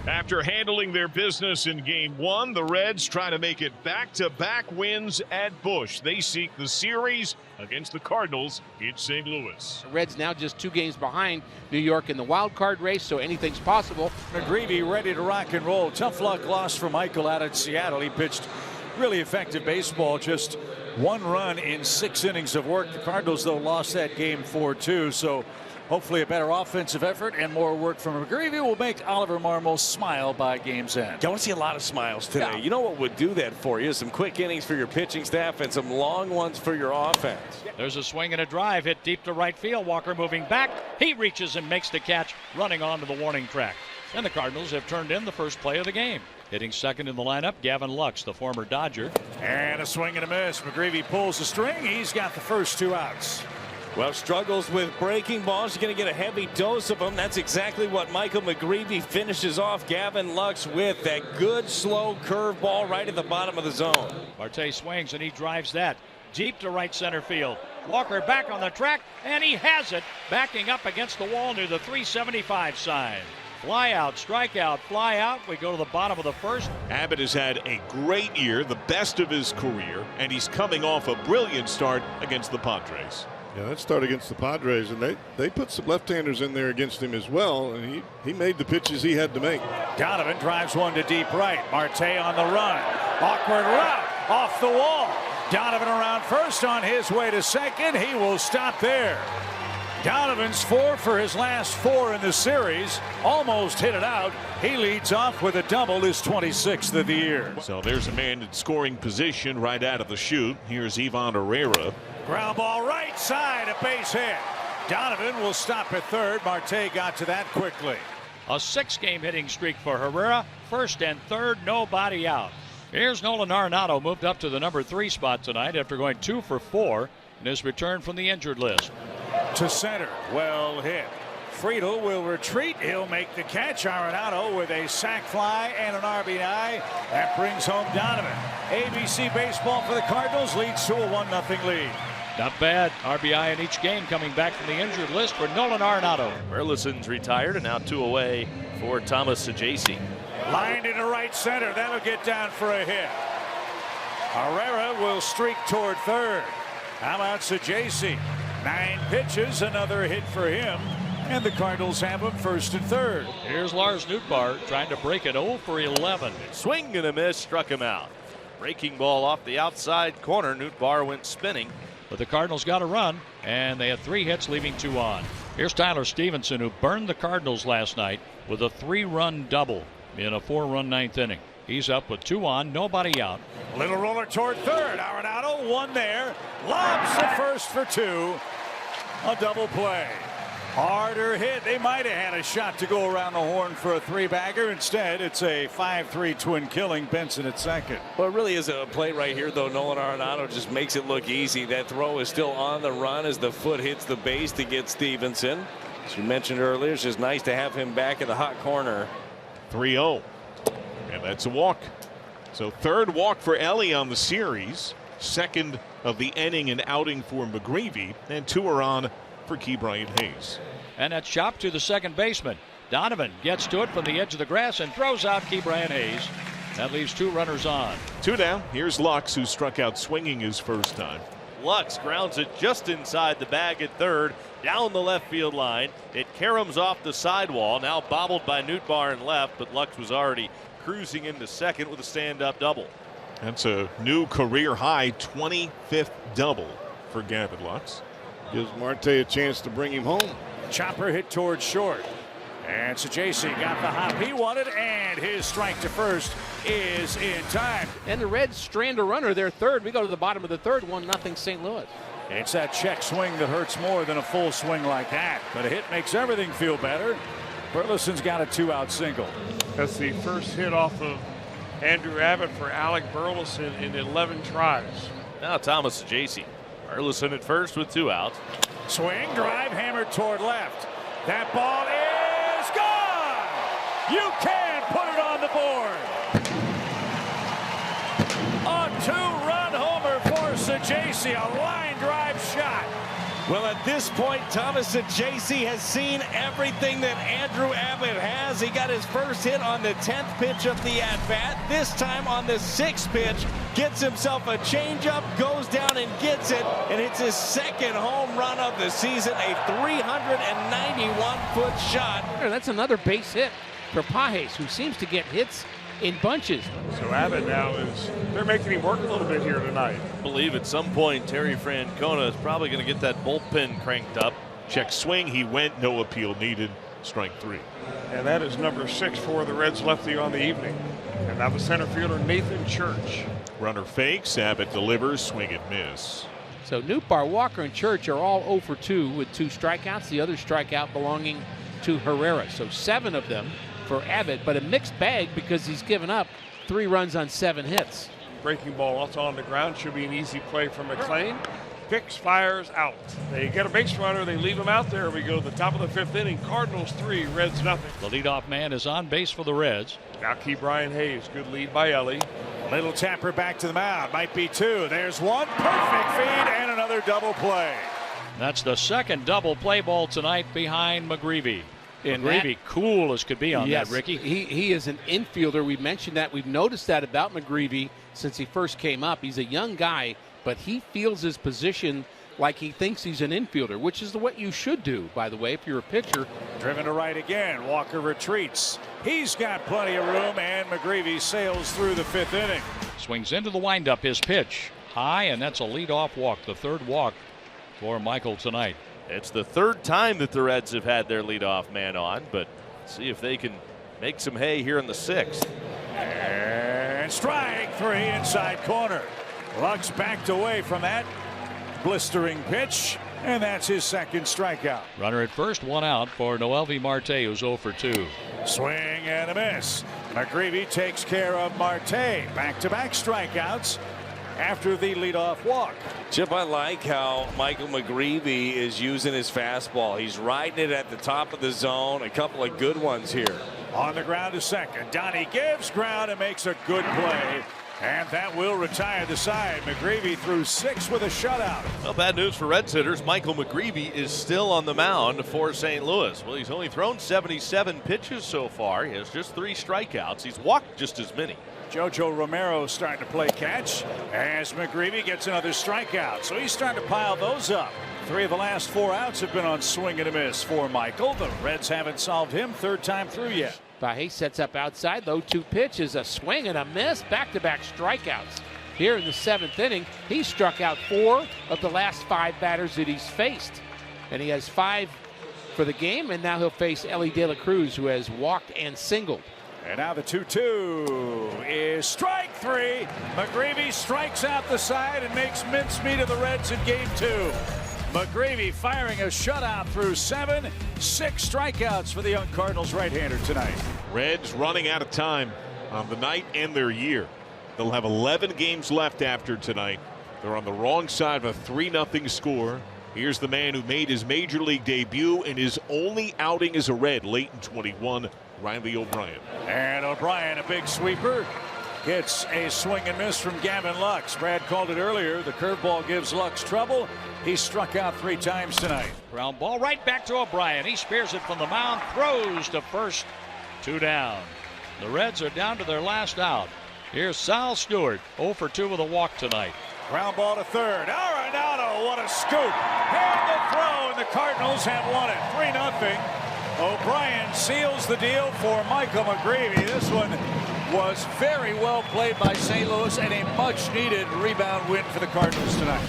After handling their business in Game 1, the Reds try to make it back-to-back wins at Busch. They seek the series against the Cardinals in St. Louis. The Reds now just 2 games behind New York in the wild card race, so anything's possible. McGreevy ready to rock and roll. Tough luck loss for Michael out at Seattle. He pitched really effective baseball, just 1 run in 6 innings of work. The Cardinals, though, lost that game 4-2, so hopefully a better offensive effort and more work from McGreevy will make Oliver Marmol smile by game's end. Don't see a lot of smiles today. Yeah. You know what would do that for you? Some quick innings for your pitching staff and some long ones for your offense. There's a swing and a drive hit deep to right field. Walker moving back. He reaches and makes the catch, running onto the warning track. And the Cardinals have turned in the first play of the game. Hitting second in the lineup, Gavin Lux, the former Dodger. And a swing and a miss. McGreevy pulls the string. He's got the first 2 outs. Well, struggles with breaking balls. You're going to get a heavy dose of them. That's exactly what Michael McGreevy finishes off Gavin Lux with. That good, slow curve ball right at the bottom of the zone. Marte swings and he drives that deep to right center field. Walker back on the track, and he has it, backing up against the wall near the 375 sign. Fly out, strikeout, fly out. We go to the bottom of the first. Abbott has had a great year, the best of his career, and he's coming off a brilliant start against the Padres. Yeah, that start against the Padres, and they put some left-handers in there against him as well, and he made the pitches he had to make. Donovan drives one to deep right. Marte on the run. Awkward route off the wall. Donovan around first on his way to second. He will stop there. Donovan's 4 for his last 4 in the series. Almost hit it out. He leads off with a double, his 26th of the year. So there's a man in scoring position right out of the chute. Here's Ivan Herrera. Ground ball right side, a base hit. Donovan will stop at third. Marte got to that quickly. A 6-game hitting streak for Herrera. First and third, nobody out. Here's Nolan Arenado, moved up to the number 3 spot tonight after going 2 for 4 in his return from the injured list. To center, well hit. Friedel will retreat. He'll make the catch. Arenado with a sac fly and an RBI. That brings home Donovan. ABC baseball for the Cardinals leads to a 1-0 lead. Not bad. RBI in each game coming back from the injured list for Nolan Arenado. Burleson's retired and now 2 away for Thomas Saggese. Lined into right center. That'll get down for a hit. Herrera will streak toward third. How about Saggese? 9 pitches, another hit for him. And the Cardinals have him first and third. Here's Lars Nootbaar trying to break it 0 for 11. Swing and a miss, struck him out. Breaking ball off the outside corner. Nootbaar went spinning. But the Cardinals got a run, and they had 3 hits, leaving 2 on. Here's Tyler Stevenson, who burned the Cardinals last night with a 3-run double in a 4-run 9th inning. He's up with 2 on, nobody out. Little roller toward third. Arenado, 1 there. Lobs the first for 2. A double play. Harder hit. They might have had a shot to go around the horn for a 3-bagger. Instead, it's a 5-3 twin killing. Benson at second. Well, it really is a play right here, though. Nolan Arenado just makes it look easy. That throw is still on the run as the foot hits the base to get Stevenson. As you mentioned earlier, it's just nice to have him back in the hot corner. 3-0. And that's a walk. So 3rd walk for Ellie on the series. 2nd of the inning and outing for McGreevy. And 2 are on for Ke'Bryan Hayes. And that's chopped to the second baseman. Donovan gets to it from the edge of the grass and throws out Ke'Bryan Hayes. That leaves 2 runners on. 2 down. Here's Lux, who struck out swinging his first time. Lux grounds it just inside the bag at third, down the left field line. It caroms off the sidewall, now bobbled by Nootbaar in left, but Lux was already cruising into second with a stand-up double. That's a new career high 25th double for Gavin Lux. Gives Marte a chance to bring him home. Chopper hit towards short. And Saggese got the hop he wanted, and his strike to first is in time. And the Reds strand a runner. They're third. We go to the bottom of the third, 1-0 St. Louis. It's that check swing that hurts more than a full swing like that. But a hit makes everything feel better. Burleson's got a 2-out single. That's the first hit off of Andrew Abbott for Alec Burleson in 11 tries. Now Thomas Saggese. Burleson at first with 2 outs. Swing, drive, hammered toward left. That ball is gone! You can put it on the board! A 2-run homer for Saggese, a line drive shot. Well, at this point, Thomas Saggese has seen everything that Andrew Abbott has. He got his first hit on the 10th pitch of the at-bat. This time on the 6th pitch, gets himself a changeup, goes down and gets it, and hits his second home run of the season, a 391-foot shot. That's another base hit for Saggese, who seems to get hits in bunches. So Abbott now they're making him work a little bit here tonight. I believe at some point Terry Francona is probably going to get that bullpen cranked up. Check swing. He went. No appeal needed. Strike 3. And that is number 6 for the Reds lefty on the evening. And now the center fielder, Nathan Church. Runner fakes. Abbott delivers. Swing and miss. So Nootbaar, Walker, and Church are all 0 for 2 with 2 strikeouts. The other strikeout belonging to Herrera. So 7 of them for Abbott, but a mixed bag because he's given up 3 runs on 7 hits. Breaking ball also on the ground. Should be an easy play from McLean. Picks, fires, out. They get a base runner. They leave him out there. We go to the top of the 5th inning. Cardinals 3, Reds nothing. The leadoff man is on base for the Reds. Now Brian Hayes. Good lead by Ellie. Little tapper back to the mound. Might be 2. There's 1. Perfect feed and another double play. That's the second double play ball tonight behind McGreevy. And McGreevy cool as could be on yes, that, Ricky. He is an infielder. We've mentioned that. We've noticed that about McGreevy since he first came up. He's a young guy, but he feels his position like he thinks he's an infielder, which is what you should do, by the way, if you're a pitcher. Driven to right again. Walker retreats. He's got plenty of room, and McGreevy sails through the 5th inning. Swings into the windup. His pitch high, and that's a leadoff walk, the 3rd walk for Michael tonight. It's the 3rd time that the Reds have had their leadoff man on, but see if they can make some hay here in the 6th. And strike 3 inside corner. Lux backed away from that blistering pitch, and that's his 2nd strikeout. Runner at first, 1 out for Noelvi Marte, who's 0 for 2. Swing and a miss. McGreevy takes care of Marte. Back-to-back strikeouts after the leadoff walk. Chip, I like how Michael McGreevy is using his fastball. He's riding it at the top of the zone. A couple of good ones here. On the ground to second. Donnie gives ground and makes a good play. And that will retire the side. McGreevy threw 6 with a shutout. Well, bad news for Reds hitters. Michael McGreevy is still on the mound for St. Louis. Well, he's only thrown 77 pitches so far. He has just 3 strikeouts. He's walked just as many. Jojo Romero starting to play catch as McGreevy gets another strikeout. So he's starting to pile those up. 3 of the last 4 outs have been on swing and a miss for Michael. The Reds haven't solved him 3rd time through yet. Saggese sets up outside. The 0-2 pitch is a swing and a miss. Back-to-back strikeouts. Here in the 7th inning, he struck out 4 of the last 5 batters that he's faced. And he has 5 for the game, and now he'll face Ellie De La Cruz, who has walked and singled. And now the 2-2 is strike 3. McGreevy strikes out the side and makes mincemeat of the Reds in game 2. McGreevy firing a shutout through 7. 6 strikeouts for the young Cardinals right-hander tonight. Reds running out of time on the night and their year. They'll have 11 games left after tonight. They're on the wrong side of a 3-0 score. Here's the man who made his major league debut in his only outing as a Red late in 21, Riley O'Brien. And O'Brien, a big sweeper, gets a swing and miss from Gavin Lux. Brad called it earlier. The curveball gives Lux trouble. He struck out 3 times tonight. Ground ball right back to O'Brien. He spears it from the mound, throws to first, 2 down. The Reds are down to their last out. Here's Sal Stewart, 0 for 2 with a walk tonight. Ground ball to 3rd. Arenado, what a scoop. And the throw, and the Cardinals have won it 3-0. O'Brien seals the deal for Michael McGreevy. This one was very well played by St. Louis and a much needed rebound win for the Cardinals tonight.